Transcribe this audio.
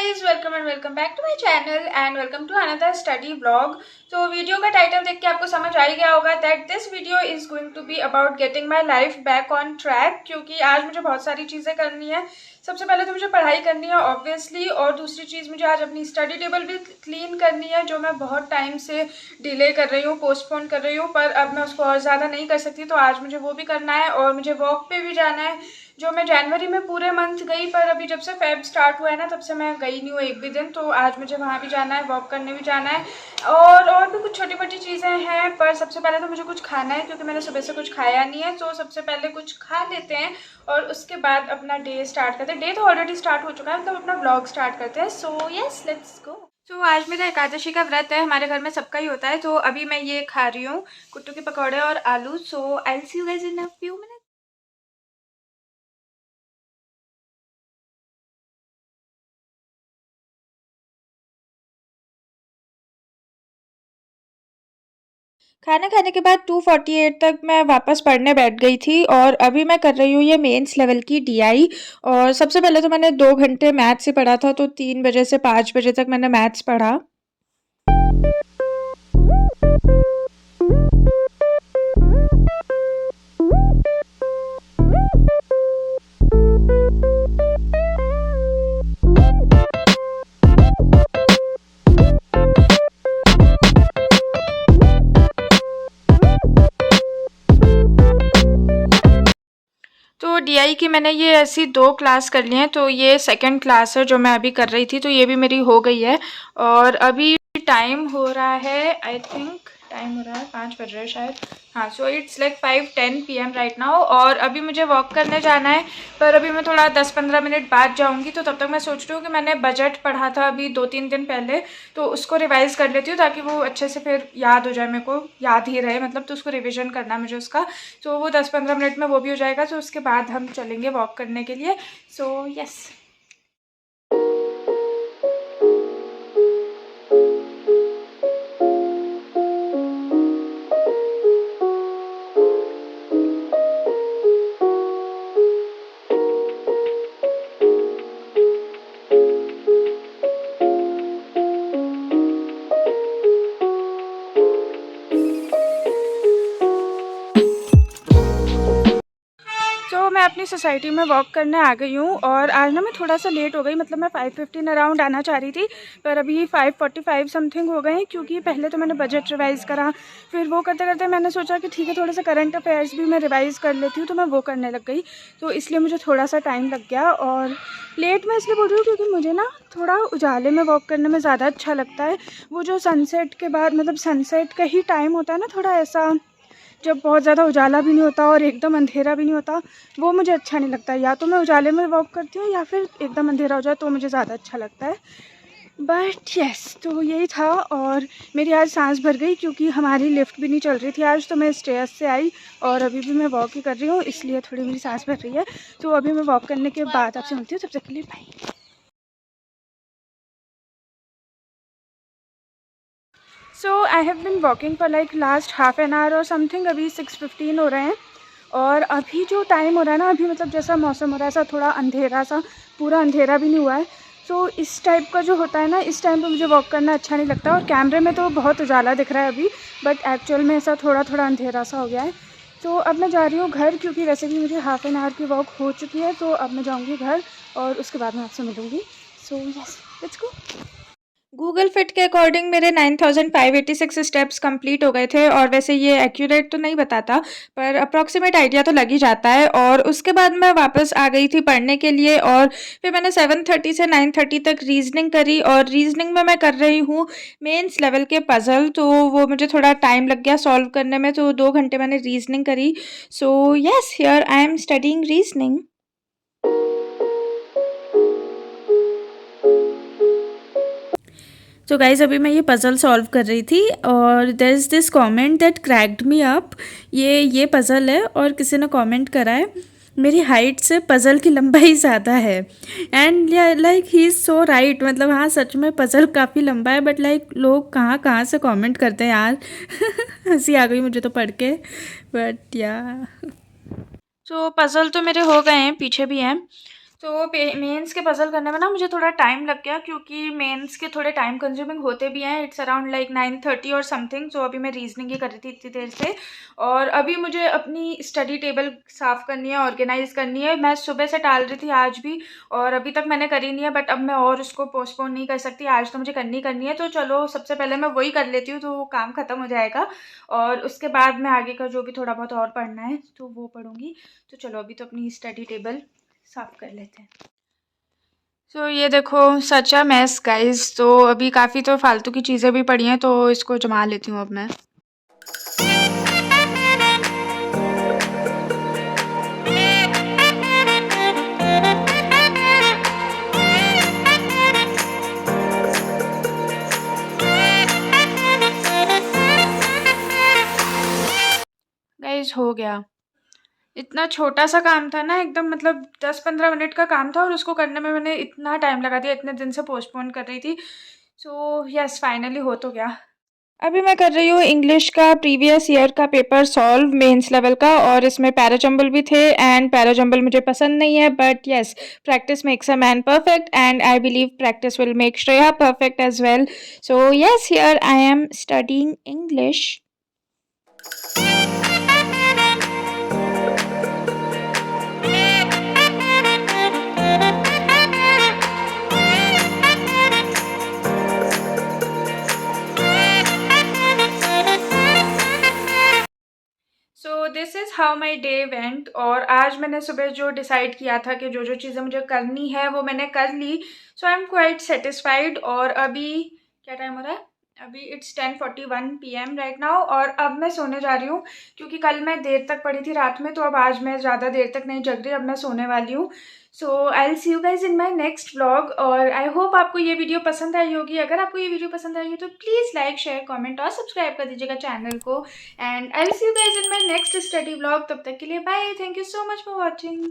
Guys, welcome and welcome back to my channel and welcome to another study blog. तो video का title देख के आपको समझ आ ही गया होगा that this video is going to be about getting my life back on track, क्योंकि आज मुझे बहुत सारी चीज़ें करनी है। सबसे पहले तो मुझे पढ़ाई करनी है ऑब्वियसली, और दूसरी चीज़ मुझे आज अपनी स्टडी टेबल भी क्लीन करनी है, जो मैं बहुत टाइम से डिले कर रही हूँ, पोस्टपोन कर रही हूँ, पर अब मैं उसको और ज़्यादा नहीं कर सकती, तो आज मुझे वो भी करना है। और मुझे वॉक पे भी जाना है, जो मैं जनवरी में पूरे मंथ गई, पर अभी जब से फेब स्टार्ट हुआ है ना, तब से मैं गई नहीं हूँ एक भी दिन। तो आज मुझे वहाँ भी जाना है, वॉक करने भी जाना है, और भी कुछ छोटी मोटी चीज़ें हैं। पर सबसे पहले तो मुझे कुछ खाना है, क्योंकि मैंने सुबह से कुछ खाया नहीं है। तो सबसे पहले कुछ खा लेते हैं और उसके बाद अपना डे स्टार्ट करते हैं। डे तो ऑलरेडी स्टार्ट हो चुका है, मतलब अपना ब्लॉग स्टार्ट करते हैं। So yes, let's go. तो आज मेरा एकादशी का व्रत है, हमारे घर में सबका ही होता है। तो अभी मैं ये खा रही हूँ, कुट्टू के पकौड़े और आलू। So I will see you guys in a few minutes. खाना खाने के बाद 2:48 तक मैं वापस पढ़ने बैठ गई थी, और अभी मैं कर रही हूँ ये मेंस लेवल की डीआई। और सबसे पहले तो मैंने 2 घंटे मैथ्स ही पढ़ा था, तो 3 बजे से 5 बजे तक मैंने मैथ्स पढ़ा। तो डीआई की मैंने ये ऐसी 2 क्लास कर ली हैं, तो ये सेकंड क्लास है जो मैं अभी कर रही थी, तो ये भी मेरी हो गई है। और अभी टाइम हो रहा है, आई थिंक टाइम हो रहा है 5 बज रहे हैं शायद। हाँ, so it's like 5:10 PM right now, और अभी मुझे वॉक करने जाना है। पर अभी मैं थोड़ा 10-15 मिनट बाद जाऊँगी, तो तब तक मैं सोच रही हूँ कि मैंने बजट पढ़ा था अभी 2-3 दिन पहले, तो उसको रिवाइज़ कर लेती हूँ, ताकि वो अच्छे से फिर याद हो जाए, मेरे को याद ही रहे मतलब। तो उसको रिविज़न करना है मुझे उसका, तो वो 10-15 मिनट में वो भी हो जाएगा। तो उसके बाद हम चलेंगे वॉक करने के लिए। So yes. तो मैं अपनी सोसाइटी में वॉक करने आ गई हूँ, और आज ना मैं थोड़ा सा लेट हो गई, मतलब मैं 5:15 अराउंड आना चाह रही थी, पर अभी 5:45 समथिंग हो गए हैं। क्योंकि पहले तो मैंने बजट रिवाइज़ करा, फिर वो करते करते मैंने सोचा कि ठीक है, थोड़ा सा करंट अफेयर्स भी मैं रिवाइज़ कर लेती हूँ, तो मैं वो करने लग गई। तो इसलिए मुझे थोड़ा सा टाइम लग गया। और लेट मैं इसलिए बोल रही हूँ क्योंकि मुझे ना थोड़ा उजाले में वॉक करने में ज़्यादा अच्छा लगता है। वो जो सनसेट के बाद, मतलब सनसेट का ही टाइम होता है ना, थोड़ा ऐसा जब बहुत ज़्यादा उजाला भी नहीं होता और एकदम अंधेरा भी नहीं होता, वो मुझे अच्छा नहीं लगता। या तो मैं उजाले में वॉक करती हूँ, या फिर एकदम अंधेरा हो जाए तो मुझे ज़्यादा अच्छा लगता है। बट यस, तो यही था। और मेरी आज सांस भर गई, क्योंकि हमारी लिफ्ट भी नहीं चल रही थी आज, तो मैं स्टेयर्स से आई, और अभी भी मैं वॉक ही कर रही हूँ, इसलिए थोड़ी मेरी सांस भर रही है। तो अभी मैं वॉक करने के बाद आपसे मिलती हूँ, तब तक के लिए bye. So I have been walking for like last half an hour और समथिंग। अभी 6:15 हो रहे हैं, और अभी जो टाइम हो रहा है ना, अभी मतलब जैसा मौसम हो रहा है, ऐसा थोड़ा अंधेरा सा, पूरा अंधेरा भी नहीं हुआ है। तो इस टाइप का जो होता है ना, इस टाइम पे मुझे वॉक करना अच्छा नहीं लगता। और कैमरे में तो बहुत उजाला दिख रहा है अभी, बट एक्चुअल में ऐसा थोड़ा थोड़ा अंधेरा सा हो गया है। तो अब मैं जा रही हूँ घर, क्योंकि वैसे भी मुझे हाफ एन आवर की वॉक हो चुकी है। तो अब मैं जाऊँगी घर, और उसके बाद मैं आपसे मिलूँगी। So yes, let's go. Google fit के अकॉर्डिंग मेरे 9586 स्टेप्स कंप्लीट हो गए थे, और वैसे ये एक्यूरेट तो नहीं बताता, पर अप्रॉक्सीमेट आइडिया तो लग ही जाता है। और उसके बाद मैं वापस आ गई थी पढ़ने के लिए, और फिर मैंने 7:30 से 9:30 तक रीजनिंग करी, और रीजनिंग में मैं कर रही हूँ मेंस लेवल के पज़ल, तो वो मुझे थोड़ा टाइम लग गया सॉल्व करने में, तो 2 घंटे मैंने रीजनिंग करी। So yes, here I am studying reasoning. तो गाइज़, अभी मैं ये पज़ल सॉल्व कर रही थी, और there is this comment that cracked me up. ये पज़ल है, और किसी ने कमेंट करा है मेरी हाइट से पज़ल की लंबाई ज़्यादा है। And like he is so right, मतलब हाँ, सच में पज़ल काफ़ी लंबा है, बट लाइक लोग कहाँ कहाँ से कमेंट करते हैं यार। हंसी आ गई मुझे तो पढ़ के, बट या। तो पज़ल तो मेरे हो गए हैं, पीछे भी हैं। तो मेंस के पज़ल करने में ना मुझे थोड़ा टाइम लग गया, क्योंकि मेंस के थोड़े टाइम कंज्यूमिंग होते भी हैं। इट्स अराउंड लाइक 9:30 और समथिंग। तो अभी मैं रीजनिंग ही कर रही थी इतनी देर से, और अभी मुझे अपनी स्टडी टेबल साफ़ करनी है, ऑर्गेनाइज़ करनी है। मैं सुबह से टाल रही थी आज भी, और अभी तक मैंने करी नहीं है, बट अब मैं और उसको पोस्टपोन नहीं कर सकती। आज तो मुझे करनी है, तो चलो सबसे पहले मैं वही कर लेती हूँ, तो वो काम ख़त्म हो जाएगा, और उसके बाद मैं आगे का जो भी थोड़ा बहुत और पढ़ना है तो वो पढ़ूँगी। तो चलो अभी तो अपनी स्टडी टेबल साफ़ कर लेते हैं। तो ये देखो, सच अ मैस गाइस। तो अभी काफ़ी तो फालतू की चीज़ें भी पड़ी हैं, तो इसको जमा लेती हूँ अब मैं। गाइस हो गया। इतना छोटा सा काम था ना, एकदम मतलब 10-15 मिनट का काम था, और उसको करने में मैंने इतना टाइम लगा दिया। इतने दिन से पोस्टपोन कर रही थी। सो यस, फाइनली हो तो गया। अभी मैं कर रही हूँ इंग्लिश का प्रीवियस ईयर का पेपर सॉल्व, मेंस लेवल का, और इसमें पैराजंबल भी थे, एंड पैराजंबल मुझे पसंद नहीं है, but yes, practice makes a man perfect, and I believe practice will make Shreya perfect as well. So yes, here I am studying English. So this is how my day went. और आज मैंने सुबह जो decide किया था कि जो जो चीज़ें मुझे करनी है वो मैंने कर ली। सो आई एम क्वाइट सेटिस्फाइड। और अभी क्या टाइम हो रहा है? अभी इट्स 10:41 PM राइट नाउ, और अब मैं सोने जा रही हूँ, क्योंकि कल मैं देर तक पड़ी थी रात में, तो अब आज मैं ज़्यादा देर तक नहीं जग रही, अब मैं सोने वाली हूँ। So I will see you guys in my next vlog, और आई होप आपको ये वीडियो पसंद आई होगी। अगर आपको ये वीडियो पसंद आई हो तो प्लीज़ लाइक, शेयर, कॉमेंट और सब्सक्राइब कर दीजिएगा चैनल को। And I'll see you guys in my next study vlog. तब तक के लिए bye. Thank you so much for watching.